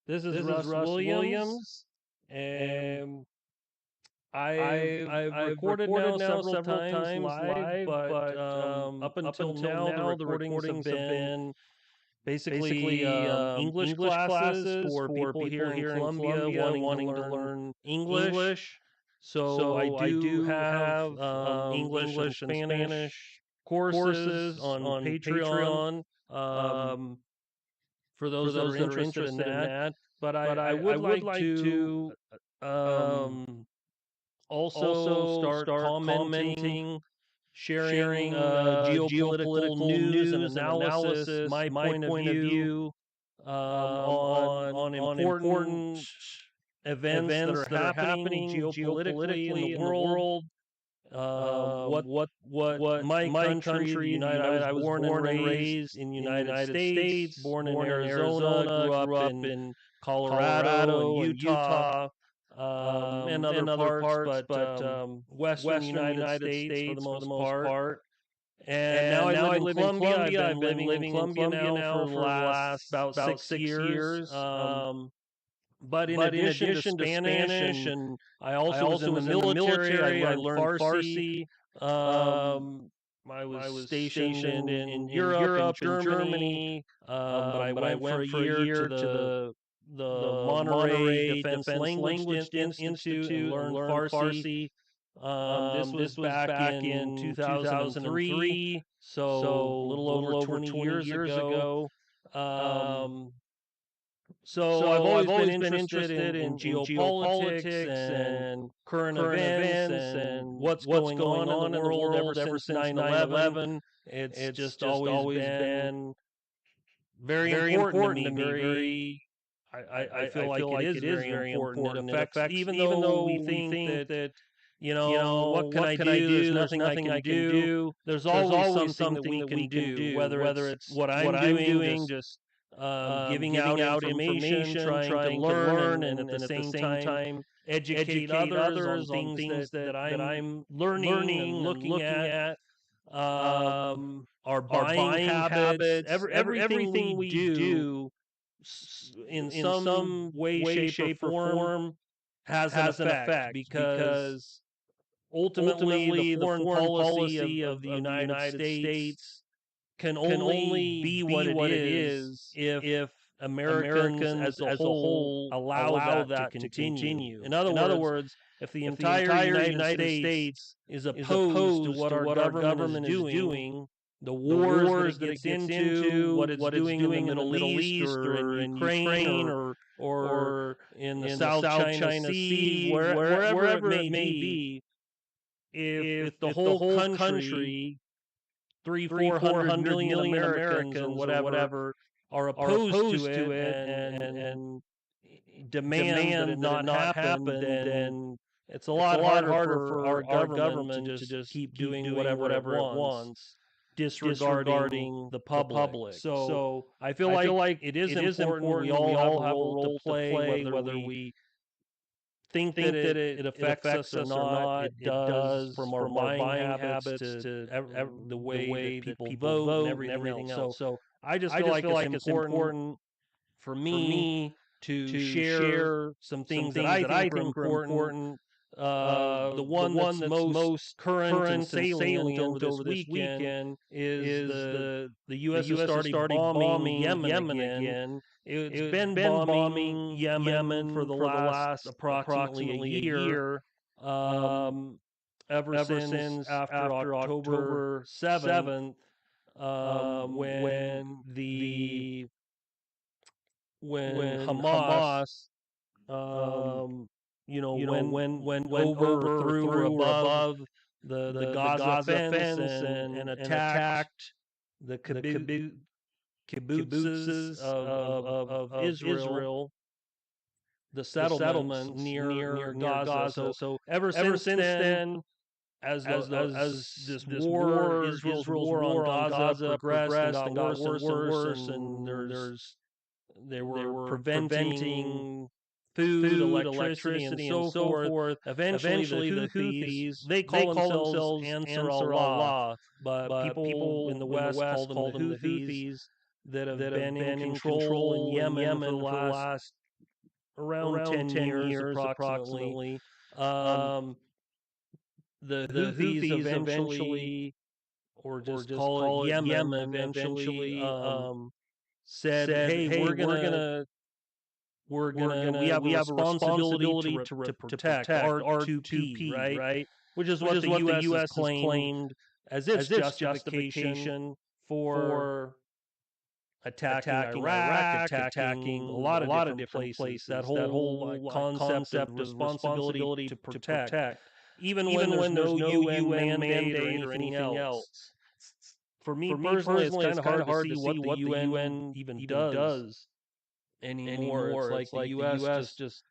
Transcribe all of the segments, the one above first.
This is Russ Williams, and I've recorded now several times live, but up until now the recordings have been basically English classes for people here in Columbia wanting to learn English. So I do have English and Spanish courses on Patreon. For those that are interested in that. But I would like to also start commenting, sharing geopolitical news and analysis, my point of view on important events that are happening geopolitically in the world. What my country, United, I was born and raised in United States, born in Arizona, grew up in Colorado and Utah, and other parts, but Western United States for the most part. And now I live in Columbia. I've been living in Columbia now for the last about 6 years. But in addition to Spanish, and I also was in the military. I learned Farsi. I was stationed in Europe, in Germany. But I went for a year to the Monterey Defense Language Institute and learned Farsi. This was back in 2003, so a little over 20 years ago. So I've always been interested in geopolitics and current events and what's going on in the world ever since 9/11. It's just always been very important to me. I feel like it is very important. It affects, even though we think that what can I do? There's nothing I can do. There's always something that we can do, whether it's what I'm doing, just giving out information, trying to learn, and at the same time educate others on things that I'm learning and looking at. Our buying habits, everything we do in some way, shape, or form has an effect, because ultimately the foreign policy of the United States can only be what it is if Americans as a whole allow that to continue. In other words, if the entire United States is opposed to what our government is doing, the wars that it gets into, what it's doing in the Middle East or in Ukraine or in the South China Sea, wherever it may be, if the whole country, 400 million Americans or whatever are opposed to it and demand that it not happen, then it's a lot harder for our government to just keep doing whatever it wants, disregarding the public. So I feel like it is important. We all have a role to play, whether we think that it affects us or not. It does, from our buying habits to the way that people vote and everything else. So I just feel like it's important for me to share some things that I think are important. The one that's most current and salient over this weekend is the U.S. is starting bombing Yemen again. It's been bombing Yemen for the last approximately a year, ever since after October 7th, when Hamas, went overthrew or above the Gaza fence and attacked the kibbutzes of Israel, the settlements near Gaza. So ever since then, as this war, Israel's war on Gaza progressed and got worse and worse, and they were preventing food, electricity, and so forth. Eventually, the Houthis, they call themselves Ansar Allah, but people in the West call them the Houthis, that have been in control in Yemen for the last around 10 years approximately. The Houthis eventually, or just call it Yemen eventually, said, "Hey, we have a responsibility to protect R2P, right? Which is what the U.S. has claimed as its justification for attacking Iraq, attacking a lot of different places. That whole concept of responsibility to protect, even when there's no UN mandate or anything else. For me personally, it's kind of hard to see what the UN even does anymore. It's like the U.S. just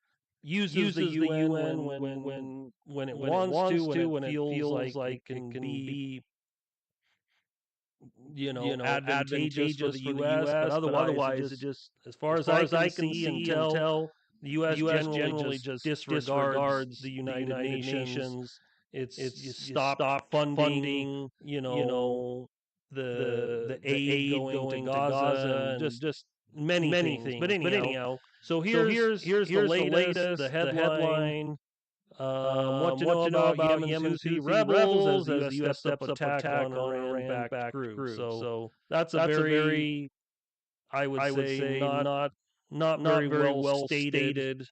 uses the UN when it wants to, when it feels like it can be advantageous for the U.S. But otherwise, it just as far as I can see and tell, the U.S. generally just disregards the United Nations. It's stopped funding, the aid going to Gaza, and just many things. But anyhow, so here's the latest, the headline. What to know about Yemen's Houthi rebels as the U.S. steps up attack on Iran-backed groups. So that's a very, I would say, not very well stated,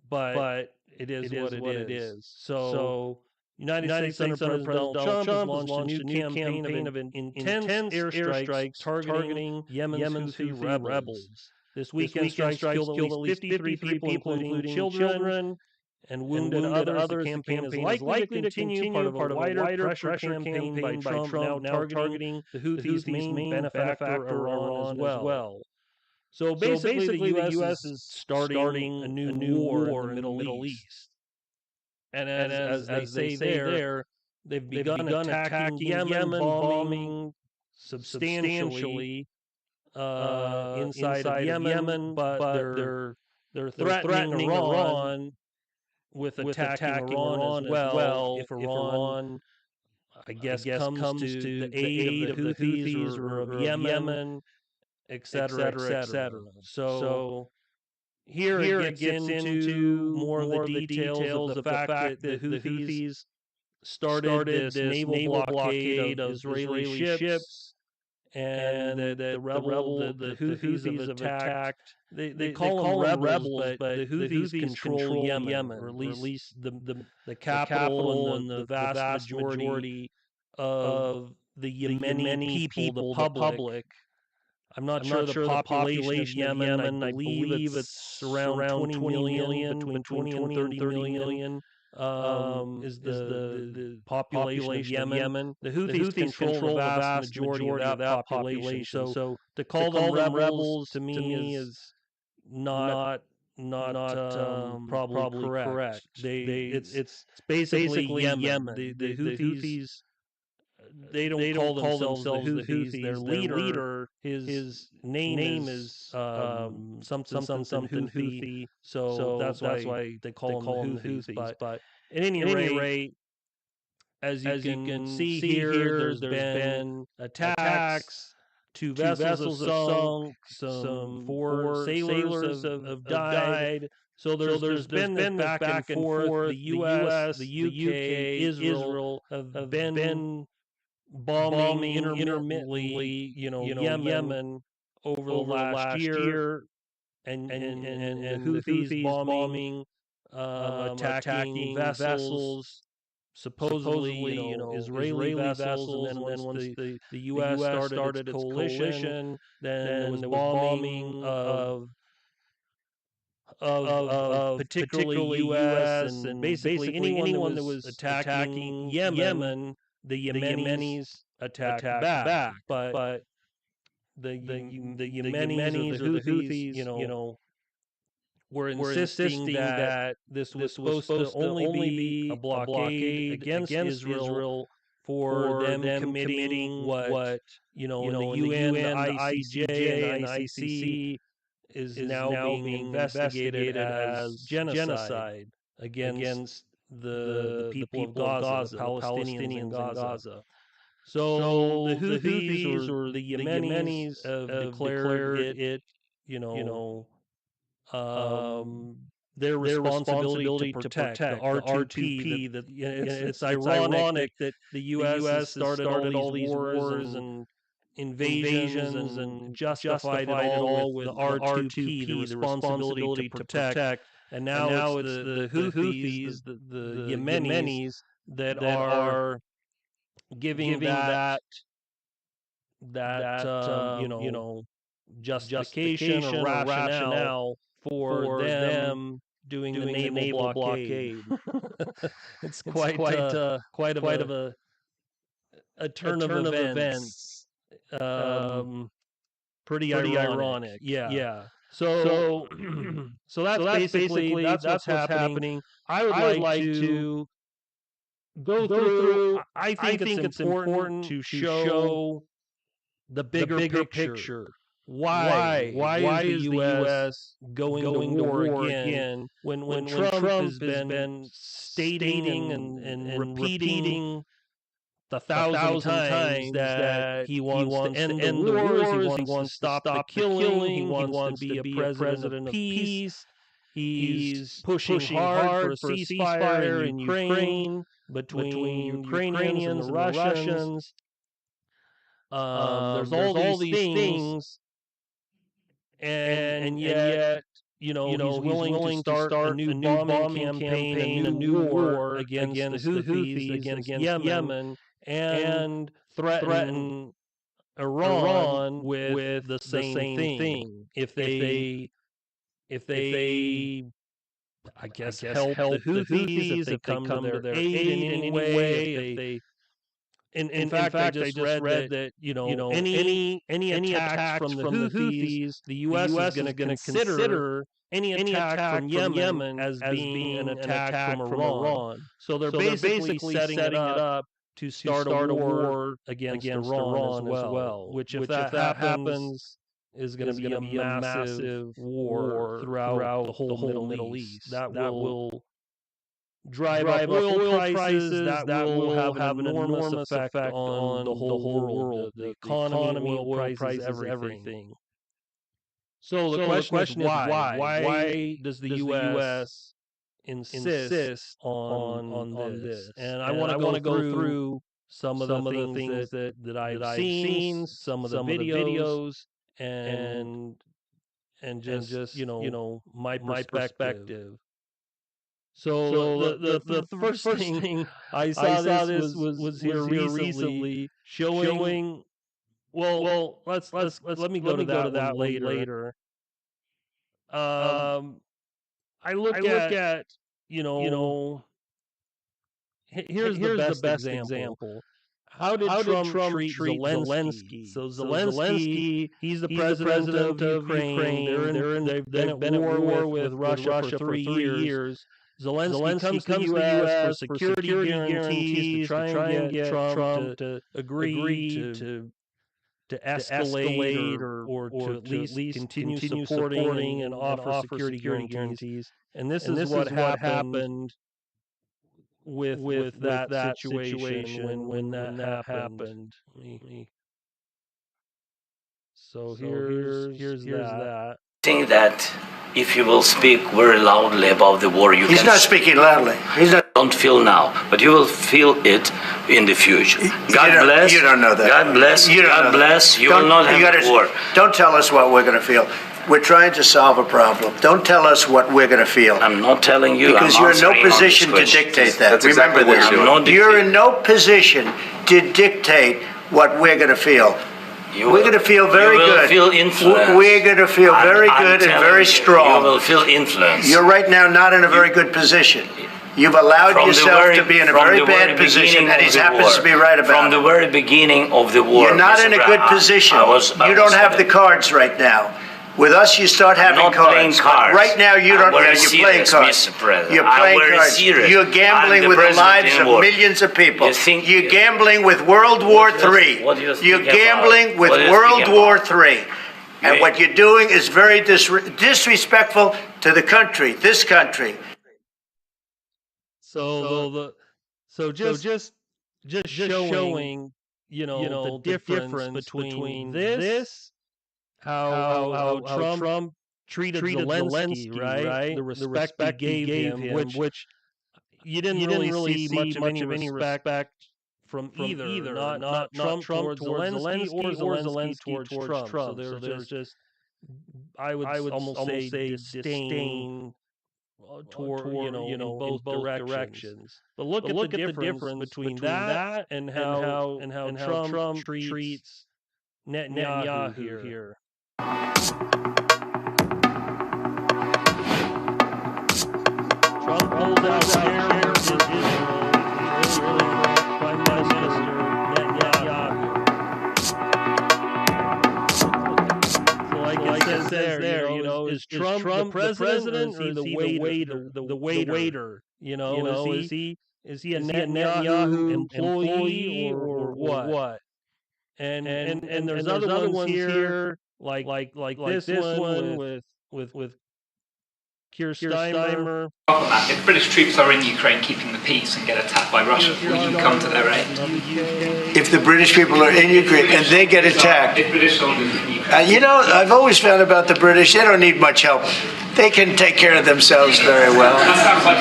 but it is what it is. So United States Under President Donald Trump has launched a new campaign of intense airstrikes targeting Yemen's Houthi rebels. This weekend strikes killed at least 53 people, including children, and wounded others. The campaign is likely to continue, part of a wider pressure campaign by Trump now targeting the Houthis' main benefactor, Iran, as well. So basically, the U.S. is starting a new war in the Middle East. And as they say there, they've begun attacking Yemen, bombing substantially inside of Yemen, but they're threatening Iran with attacking Iran as well if Iran, I guess, comes to the aid of the Houthis or of Yemen, etc. So here it gets into more of the details of the fact that the Houthis started this naval blockade of Israeli ships, and that the Houthis have attacked. They call them rebels, but the Houthis control Yemen, or at least the capital and the vast majority of the Yemeni people, the public. I'm not sure the population of Yemen. I believe it's around 20 million, between 20 and 30 million. Is the population of Yemen. The Houthis control the vast majority of that population. So to call them rebels to me is not probably correct. It's basically Yemen. The Houthis, they don't call themselves the Houthis. Their leader, his name is something Houthi. So that's why they call him the Houthis. But at any rate, as you can see here, there's been attacks. Two vessels have sunk. Some four sailors have died. So there's been this back and forth. The U.S., the UK, Israel have been bombing intermittently, Yemen over the last year, and the Houthis bombing, attacking vessels, supposedly, Israeli vessels, and then once the U.S. started its coalition, then there was bombing of particularly U.S. and basically anyone that was attacking Yemen, the Yemenis attacked back. But the Yemenis or the Houthis, were insisting that this was supposed to only be a blockade against Israel for them committing what in the UN, the ICJ, and the ICC is now being investigated as genocide against the people of Gaza, the Palestinians in Gaza. So the Houthis or the Yemenis have declared it, their responsibility to protect the R2P. That it's ironic that the U.S. has started all these wars and invasions and justified it all with the R2P, the responsibility to protect. And now it's the Houthis, the Yemenis that are giving that justification or rationale for them doing the naval blockade. It's quite of a turn of events. Pretty ironic. Yeah. So that's basically what's happening. I would like to go through. I think it's important to show the bigger picture. Why is the U.S. going to war again when Trump has been stating and repeating 1,000 times that he wants to end the wars, he wants to stop the killing, he wants to be a president of peace. He's pushing hard for a ceasefire in Ukraine between Ukrainians and the Russians. There's all these things, and yet he's willing to start a new bombing campaign, a new war against the Houthis, against Yemen, and threaten Iran with the same thing. If they I guess help the Houthis, if they come to their aid in any way, if they in fact, I just read that any attacks from the Houthis, the U.S. is going to consider any attack from Yemen as being an attack from Iran. So they're basically setting it up to start a war against Iran as well. Which if that happens, is going to be a massive war throughout the whole Middle East. That will drive up oil prices, that will have an enormous effect on the whole world, the economy, oil prices, everything. So the question is why? Why does the U.S. insist on this? And I want to go through some of the things that I've seen, some of the videos, and just my perspective. So the first thing I saw this was here recently showing. Well, let me go to that later. I look at here's the best example. How did Trump treat Zelensky? So Zelensky, he's the president of Ukraine. They've been at war with Russia for 3 years. Zelensky comes to the U.S. for security guarantees to try and get Trump to agree to escalate or to at least continue supporting and offer security guarantees. And this is what happened with that situation when that happened. So here's that. I think that if you will speak very loudly about the war, you He's not speaking loudly. He's not. Don't feel now, but you will feel it in the future. God bless. You don't know that. God bless. God bless. You will not have war. Don't tell us what we're going to feel. We're trying to solve a problem. Don't tell us what we're going to feel. I'm not telling you. Because you're in no position to dictate that. Remember this. You're in no position to dictate what we're going to feel. We're going to feel very good. You will feel influence. We're going to feel very good and very strong. You will feel influence. You're right now not in a very good position. You've allowed yourself to be in a very bad position, and he happens to be right about it. From the very beginning of the war. You're not in a good position. You don't have the cards right now. With us, you start having cards. Right now, you don't. You're playing cards. You're playing cards. You're gambling with the lives of millions of people. You're gambling with World War III. You're gambling with World War III. And what you're doing is very disrespectful to the country, this country. So just showing the difference between this. How Trump treated Zelensky, right? The respect he gave him, which you didn't really see much of any respect from either. Not Trump towards Zelensky or Zelensky towards Trump. So there's just I would almost say disdain toward in both directions. But look at the difference between that and how Trump treats Netanyahu here. Trump pulls out chair Israeli Prime Minister Netanyahu. So like it says there, is Trump the president or is he the waiter? Is he a Netanyahu employee or what? And there's other ones here like this one with Keir Starmer. If British troops are in Ukraine keeping the peace and get attacked by Russia, will you come to their aid? If the British people are in Ukraine and they get attacked, if British soldiers in Ukraine. I've always found about the British, they don't need much help. They can take care of themselves very well.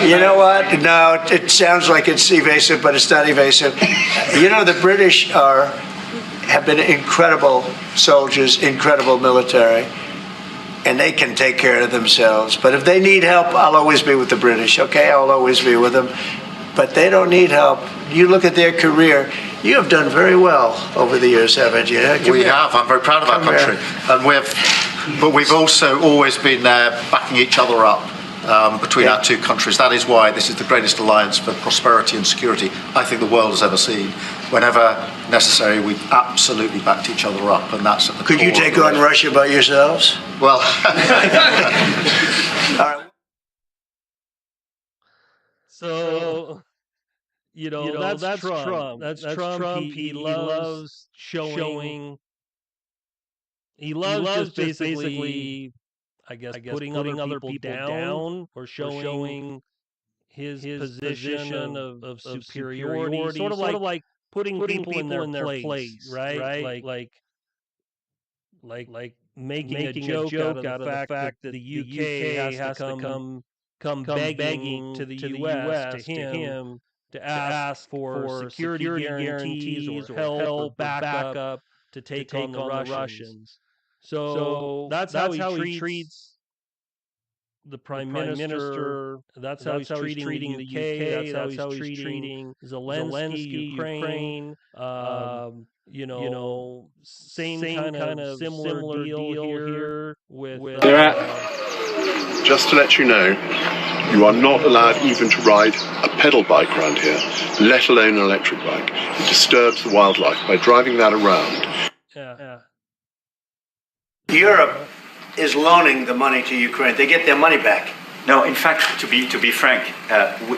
You know what? No, it sounds like it's evasive, but it's not evasive. The British have been incredible soldiers, incredible military. And they can take care of themselves. But if they need help, I'll always be with the British, okay? I'll always be with them. But they don't need help. You look at their career. You have done very well over the years, haven't you? We have. I'm very proud of our country. And but we've also always been there backing each other up between our two countries. That is why this is the greatest alliance for prosperity and security I think the world has ever seen. Whenever necessary, we've absolutely backed each other up, and that's at the core. Could you take on Russia by yourselves? Well, all right. So, that's Trump. That's Trump. He loves showing. He loves just basically, I guess, putting other people down or showing his position of superiority. Sort of like putting people in their place, right? Like making a joke out of the fact that the UK has to come begging to the US to him to ask for security guarantees or help or backup to take on the Russians. So that's how he treats the Prime Minister. That's how he's treating the UK. That's how he's treating Zelensky, Ukraine. Same kind of similar deal here with. Just to let you know, you are not allowed even to ride a pedal bike around here, let alone an electric bike. It disturbs the wildlife by driving that around. Yeah. Europe is loaning the money to Ukraine. They get their money back. No, in fact, to be frank,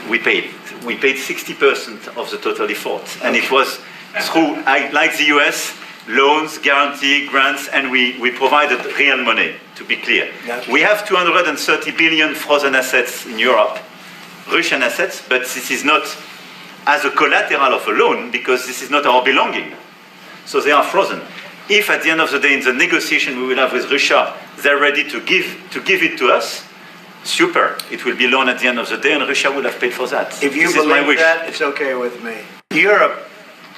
we paid 60% of the total effort, and it was through, like the US, loans, guarantee, grants, and we provided real money. To be clear, we have 230 billion frozen assets in Europe, Russian assets, but this is not as a collateral of a loan because this is not our belonging. So they are frozen. If at the end of the day, in the negotiation we will have with Russia, they're ready to give it to us, super. It will be loan at the end of the day, and Russia will have paid for that. If you believe that, it's okay with me. Europe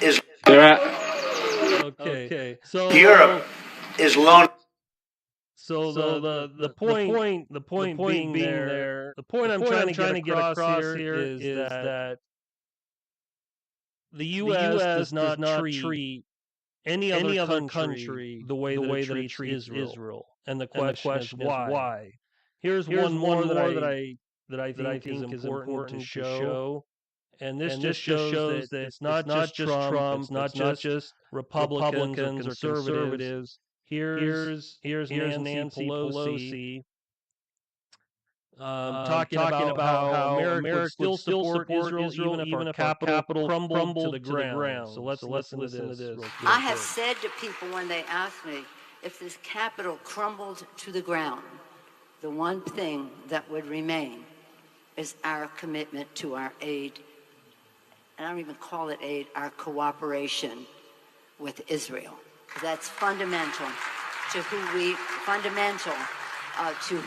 is. Okay. So Europe is loaning. So the point being there. The point I'm trying to get across here is that the U.S. does not treat any other country the way that it treats Israel. And the question is why. Here's one more that I think is important to show. And this just shows that it's not just Trump, it's not just Republicans or conservatives. Here's Nancy Pelosi talking about how America still support Israel even if our capital crumbled to the ground. So let's listen to this. I have said to people when they ask me if this capital crumbled to the ground, the one thing that would remain is our commitment to our aid. And I don't even call it aid, our cooperation with Israel. That's fundamental to who we, fundamental to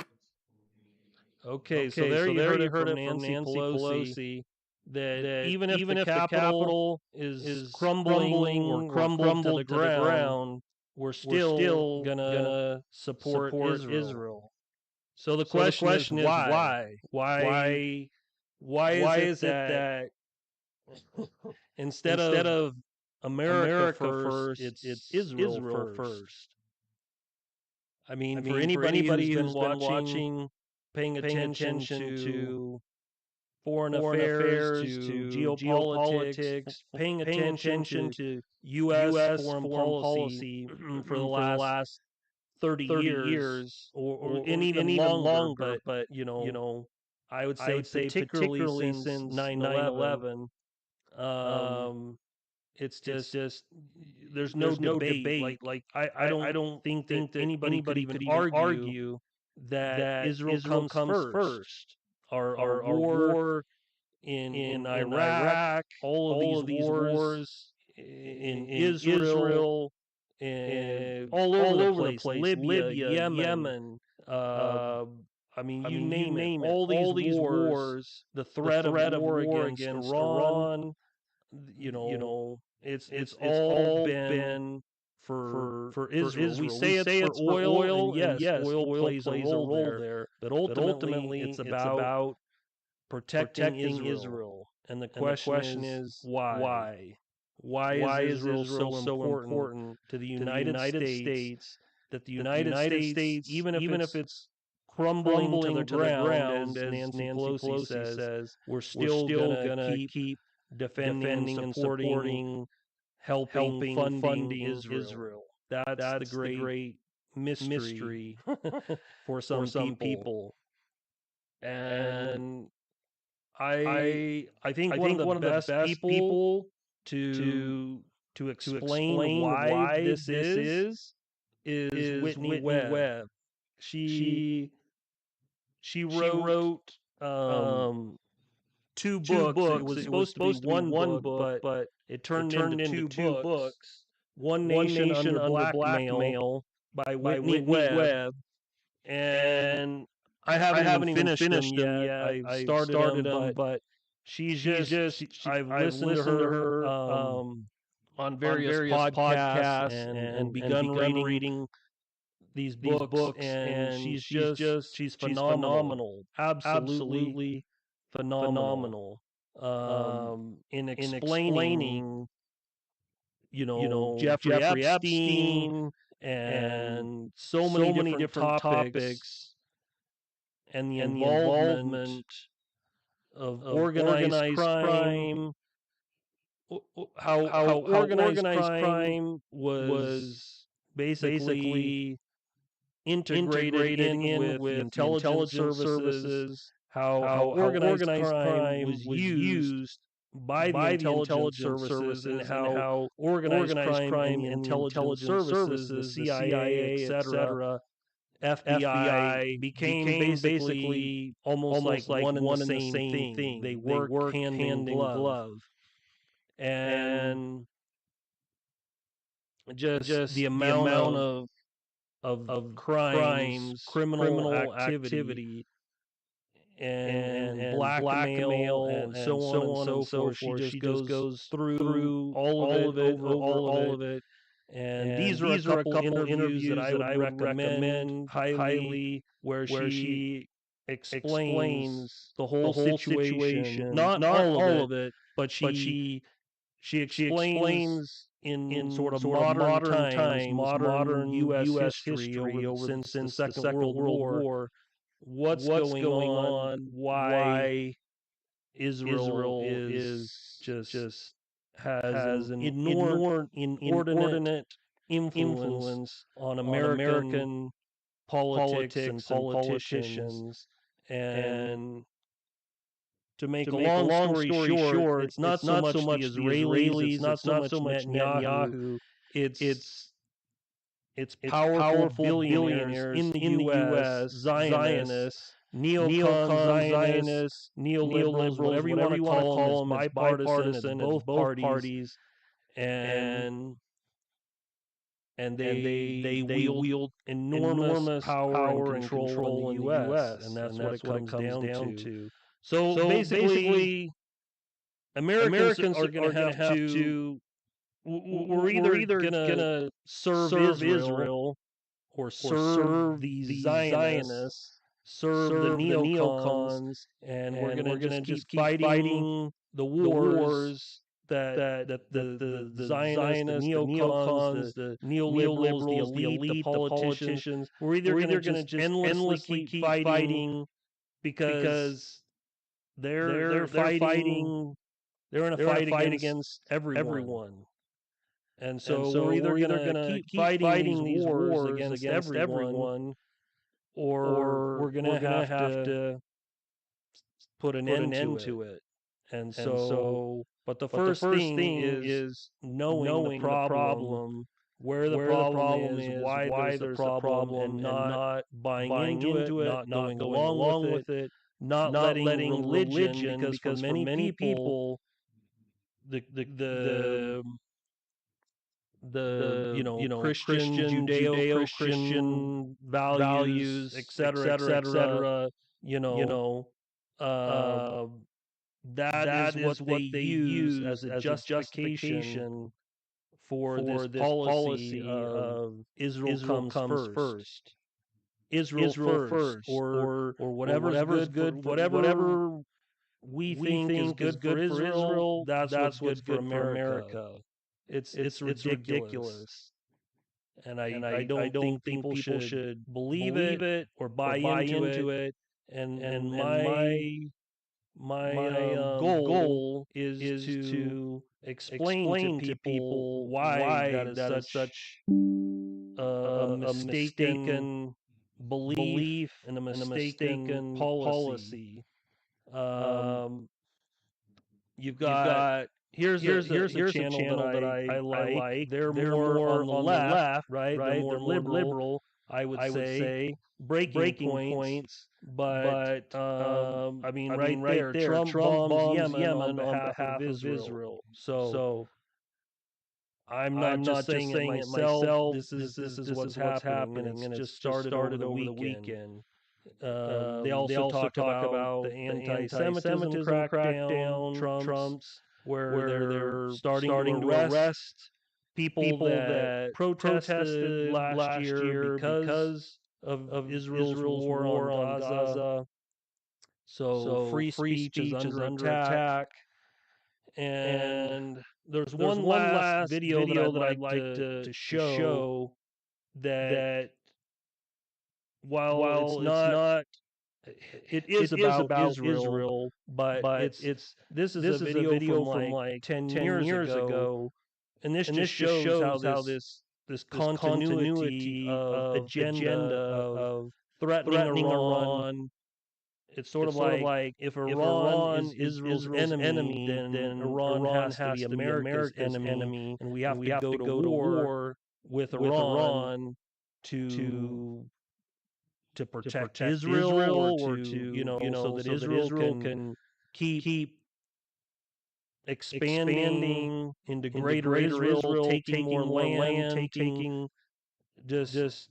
Okay, so there you heard it from Nancy Pelosi that even if the Capitol is crumbling or crumbled to the ground, we're still gonna support Israel. So the question is why? Why is it that instead of America first, it's Israel first? I mean, for anybody who's been watching, paying attention to foreign affairs, to geopolitics, paying attention to U.S. foreign policy for the last 30 years, or even longer, but I would say particularly since 9/11, it's just there's no debate. Like I don't think that anybody could even argue that Israel comes first. Our war in Iraq, all of these wars in Israel, and all over the place, Libya, Yemen. I mean, you name it. All these wars, the threat of war against Iran. It's all been for Israel. We say it's for oil, and yes, oil plays a role there. But ultimately, it's about protecting Israel. And the question is why? Why is Israel so important to the United States that the United States, even if it's crumbling to the ground, as Nancy Pelosi says, we're still gonna keep defending and supporting, helping funding Israel. That's the great mystery for some people. And I think one of the best people to explain why this is Whitney Webb. She wrote two books. It was supposed to be one book, but it turned into two books. One Nation Under Blackmail by Whitney Webb, and I haven't even finished them yet. I started them, but she's just I've listened to her on various podcasts and begun reading these books, and she's phenomenal, absolutely phenomenal in explaining Jeffrey Epstein and so many different topics, and the involvement of organized crime, how organized crime was basically integrated in with intelligence services, how organized crime was used by the intelligence services, and how organized crime and intelligence services, the CIA, etc., FBI became basically almost like one and the same thing. They work hand in glove. And just the amount of crimes, criminal activity, and blackmail, and so on and so forth. She just goes through all of it. And these are a couple interviews that I would recommend highly, where she explains the whole situation. Not all of it, but she explains in sort of modern times, modern U.S. history over since the Second World War, what's going on, why Israel is just has an inordinate influence on American politics and politicians. And to make a long story short, it's not so much the Israelis, it's not so much Netanyahu, it's powerful billionaires in the U.S., Zionists, neocon Zionists, neoliberals, whatever you want to call them, it's bipartisan, it's both parties, and and they wield enormous power and control in the U.S., and that's what it comes down to. So basically, Americans are going to have to. We're either going to serve Israel or serve these Zionists, serve the neocons, and we're going to just keep fighting the wars that the Zionists, the neocons, the neoliberals, the elite, the politicians. We're either going to just endlessly keep fighting because they're fighting. They're in a fight against everyone. And so we're either going to keep fighting these wars against everyone, or we're going to have to put an end to it. And so, but the first thing is knowing the problem, where the problem is, why there's the problem, and not buying into it, not going along with it, not letting religion, because for many people, the Christian, Judeo-Christian values, et cetera, that is what they use as a justification for this policy of Israel comes first. Israel first, or whatever's good, whatever we think is good for Israel, that's what's good for America. It's ridiculous. And I don't think people should believe it or buy into it. And my goal is to explain to people why that is such a mistaken belief and a mistaken policy. You've got here's a channel that I like. They're more on the left, right? They're more liberal, I would say. Breaking points, but I mean, right there, Trump bombs Yemen on behalf of Israel. So I'm not just saying it myself. This is what's happening, and it's started over the weekend. They also talk about the anti-Semitism crackdown, Trump's, where they're starting to arrest people that protested last year because of Israel's war on Gaza. So free speech is under attack. And there's one last video that I'd like to show that while it's not it is about Israel, but this is a video from like 10 years ago, and this just shows how this continuity of agenda of threatening Iran. It's sort of like if Iran is Israel's enemy, then Iran has to be America's enemy, and we have to go to war with Iran to protect Israel, or to so that Israel can keep expanding into greater Israel, taking more land, taking just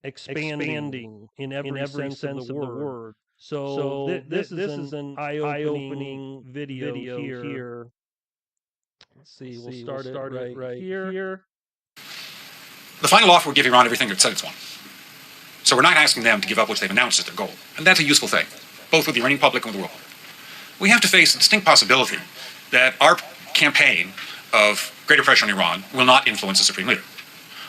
expanding in every sense of the word. So this is an eye-opening video here. Let's see, we'll start it right here. The final offer would give Iran everything it said it's won. So we're not asking them to give up what they've announced as their goal. And that's a useful thing, both with the Iranian public and with the world. We have to face the distinct possibility that our campaign of greater pressure on Iran will not influence the Supreme Leader.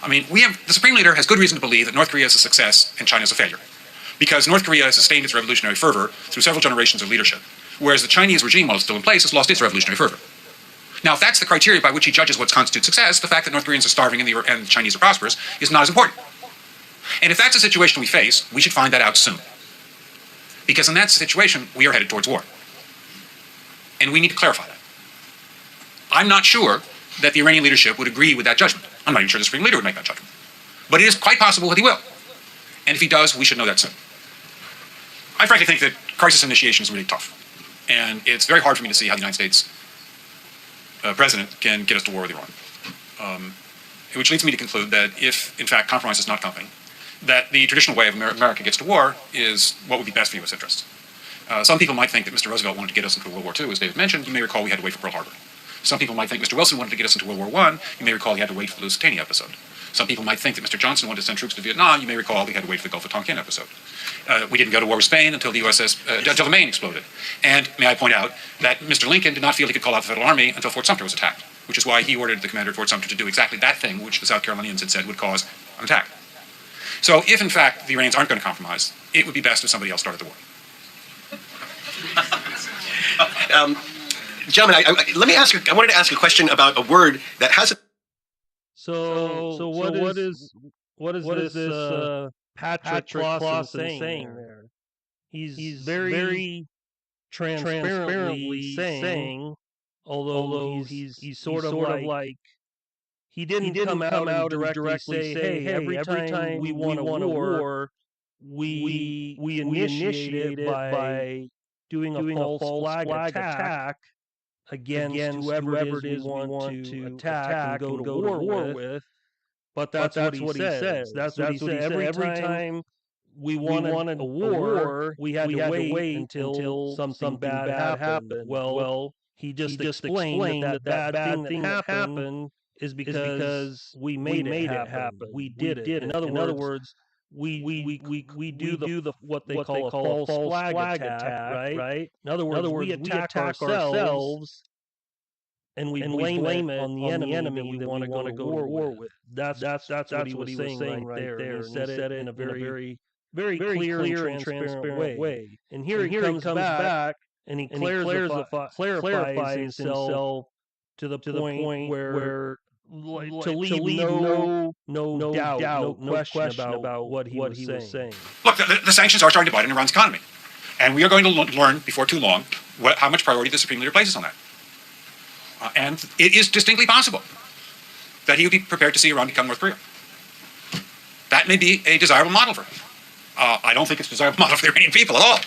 I mean, the Supreme Leader has good reason to believe that North Korea is a success and China is a failure. Because North Korea has sustained its revolutionary fervor through several generations of leadership, whereas the Chinese regime, while it's still in place, has lost its revolutionary fervor. Now, if that's the criteria by which he judges what constitutes success, the fact that North Koreans are starving and the Chinese are prosperous is not as important. And if that's a situation we face, we should find that out soon. Because in that situation, we are headed towards war. And we need to clarify that. I'm not sure that the Iranian leadership would agree with that judgment. I'm not even sure the Supreme Leader would make that judgment. But it is quite possible that he will. And if he does, we should know that soon. I frankly think that crisis initiation is really tough. And it's very hard for me to see how the United States president can get us to war with Iran. which leads me to conclude that if, in fact, compromise is not coming, that the traditional way of America gets to war is what would be best for U.S. interests. Some people might think that Mr. Roosevelt wanted to get us into World War II, as David mentioned. You may recall we had to wait for Pearl Harbor. Some people might think Mr. Wilson wanted to get us into World War I. You may recall he had to wait for the Lusitania episode. Some people might think that Mr. Johnson wanted to send troops to Vietnam. You may recall he had to wait for the Gulf of Tonkin episode. We didn't go to war with Spain until the until the Maine exploded. And may I point out that Mr. Lincoln did not feel he could call out the Federal Army until Fort Sumter was attacked, which is why he ordered the commander at Fort Sumter to do exactly that thing which the South Carolinians had said would cause an attack. So if, in fact, the Iranians aren't going to compromise, it would be best if somebody else started the war. Gentlemen, let me ask. I wanted to ask a question about a word that has a. So what is this Patrick Clausen saying there? He's very transparently saying, although he's sort of like he didn't come out and directly say, hey, every time we want a war, we initiate it by doing a false flag attack against whoever it is we want to attack and go to war with. But that's what he says. That's what he said. Every time we wanted a war, we had to wait until something bad happened. Well, he just explained that bad thing that happened is because we made it happen. We did it. In other words, we do the what they call a false flag attack, right? In other words, we attack ourselves and we blame it on the enemy that we want to go to war with. That's what he was saying right there. He said it in a very clear and transparent way. And here he comes back and he clarifies himself to the point where to leave no doubt, no question about what he was saying. Look, the sanctions are starting to bite on Iran's economy. And we are going to learn before too long how much priority the Supreme Leader places on that. And it is distinctly possible that he would be prepared to see Iran become North Korea. That may be a desirable model for him. I don't think it's a desirable model for the Iranian people at all.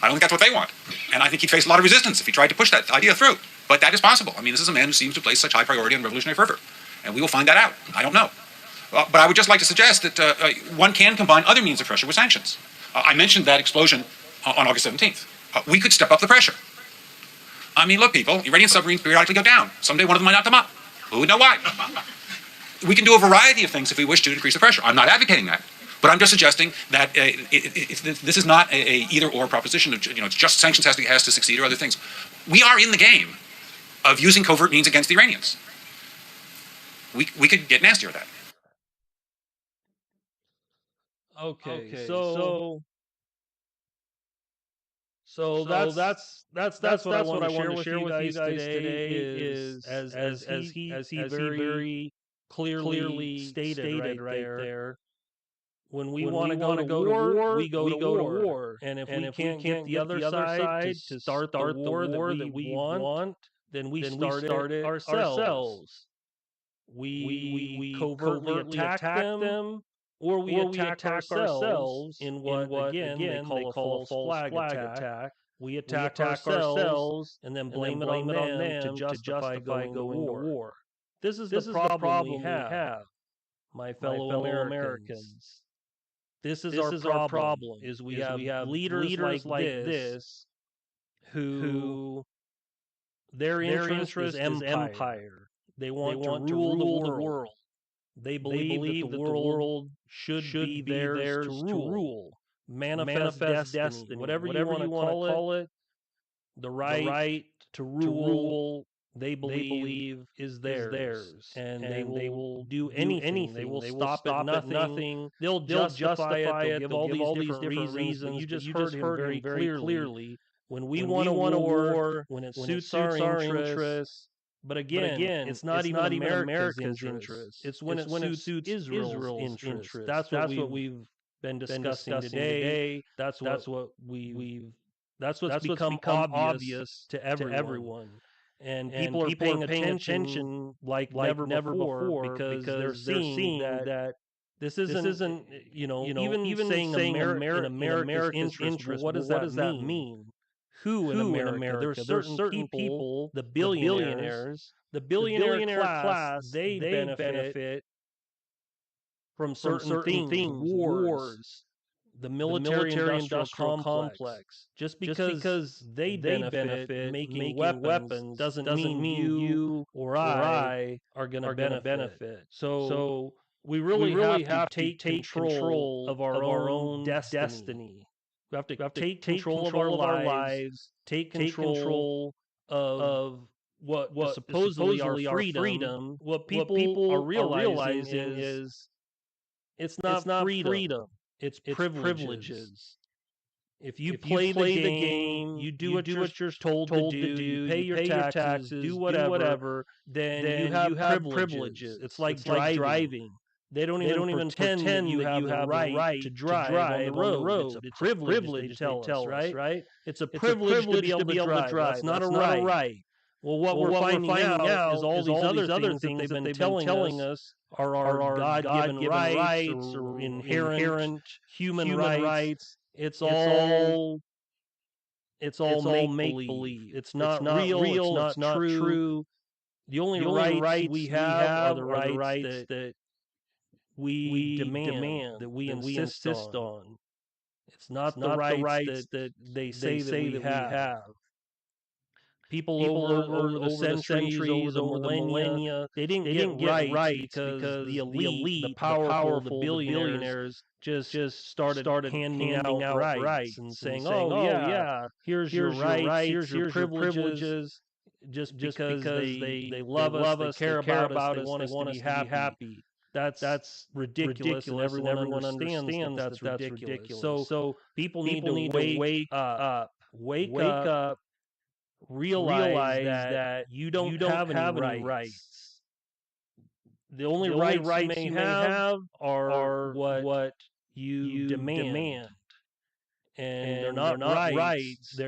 I don't think that's what they want. And I think he'd face a lot of resistance if he tried to push that idea through. But that is possible. I mean, this is a man who seems to place such high priority on revolutionary fervor. And we will find that out. I don't know. But I would just like to suggest that one can combine other means of pressure with sanctions. I mentioned that explosion on August 17th. We could step up the pressure. I mean, look, people, Iranian submarines periodically go down. Someday one of them might knock them up. Who would know why? We can do a variety of things if we wish to decrease the pressure. I'm not advocating that. But I'm just suggesting that this is not a either-or proposition of, it's just sanctions has to succeed or other things. We are in the game of using covert means against the Iranians. We could get nastier at that. Okay, so that's what I want to share with you guys today is as he very clearly stated right there. When we want to go to war, we go to war. And if we can't get the other side to start the war that we want, then we start it ourselves. We covertly attack them, or we attack ourselves in what again they call a false flag attack. We attack ourselves and then blame it on them to justify going to war. This is the problem we have, my fellow Americans. This is our problem. Is we have leaders like this who their interest is empire. They want to rule the world. They believe that the world should be theirs to rule. Manifest destiny, whatever you want to call it. The right to rule, they believe is theirs. And they will do anything. They will stop at nothing. They'll justify it. They'll give all these different reasons. You just heard him very clearly. When we want a war, when it suits our interests. But again, it's not even America's interest. It's when it suits Israel's interest. That's what we've been discussing today. That's what's become obvious to everyone. And people are paying attention like never before because they're seeing that this isn't even saying America's interest. What does that mean? Who in America? There are certain people, the billionaires, the billionaire class, they benefit from certain things, wars, the military-industrial complex. Just because they benefit making weapons doesn't mean you or I are going to benefit. So we really have to take control of our own destiny. We have to take control of our lives, take control of what is supposedly our freedom. What people are realizing is it's not freedom. It's privileges. If you play the game, you do what you're told to do, you pay your taxes, do whatever, then you have privileges. It's like driving. They don't even pretend you have the right to drive on the road. It's a privilege, they tell us, right? It's a privilege to be able to drive. That's not a right. Well, what we're finding out is all these other things that they've been telling us are our God-given rights or inherent human rights. It's all make-believe. It's not real. It's not true. The only rights we have are the rights that we demand, that we insist on. It's not the rights that they say that we have. People over the centuries, over the millennia, they didn't get rights because the elite, the powerful, the billionaires just started handing out rights and saying, oh yeah, here's your rights, here's your privileges, just because they love us, they care about us, they want us to be happy. That's ridiculous, and everyone understands that that's ridiculous. So people need to wake up, realize that you don't have any rights. The only rights you may have are what you demand. And they're not rights.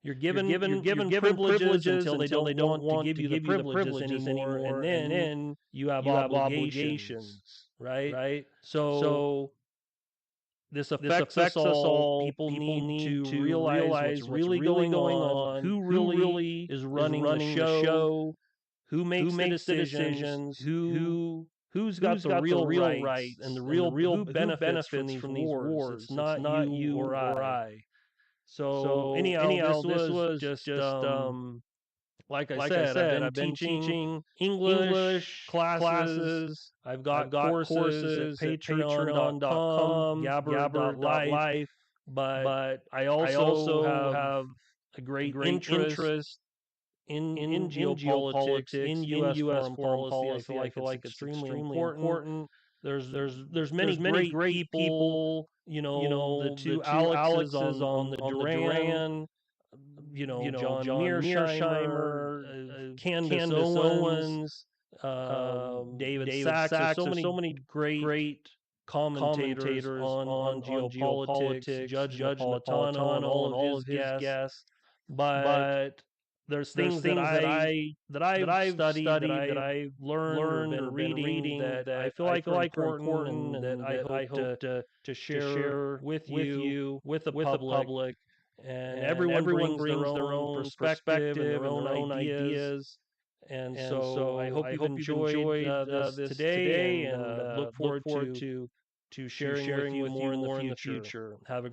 You're given privileges until they don't want to give you the privileges anymore, and then you have obligations, right? So this affects us all. People need to realize what's really going on, who really is running the show, who makes the decisions, who's got the real rights and the real who benefits from these wars. It's not you or I. So anyhow, this was just like I said, I've been teaching English classes. I've got courses at patreon.com, gabber.life, but I also have a great interest in geopolitics, in U.S. foreign policy. I feel like it's extremely important. There's many great people. The two Alexes on the Duran. John Mearsheimer, Candace Owens, David Sachs. So many great commentators on geopolitics, Judge Napolitano and all of his guests. But there's things that I've studied, that I've learned or been reading that I feel like are important, and that I hope to share with you, with the public. And everyone brings their own perspective and their own ideas. And so I hope you've enjoyed this today, and look forward to sharing with you more in the future. Have a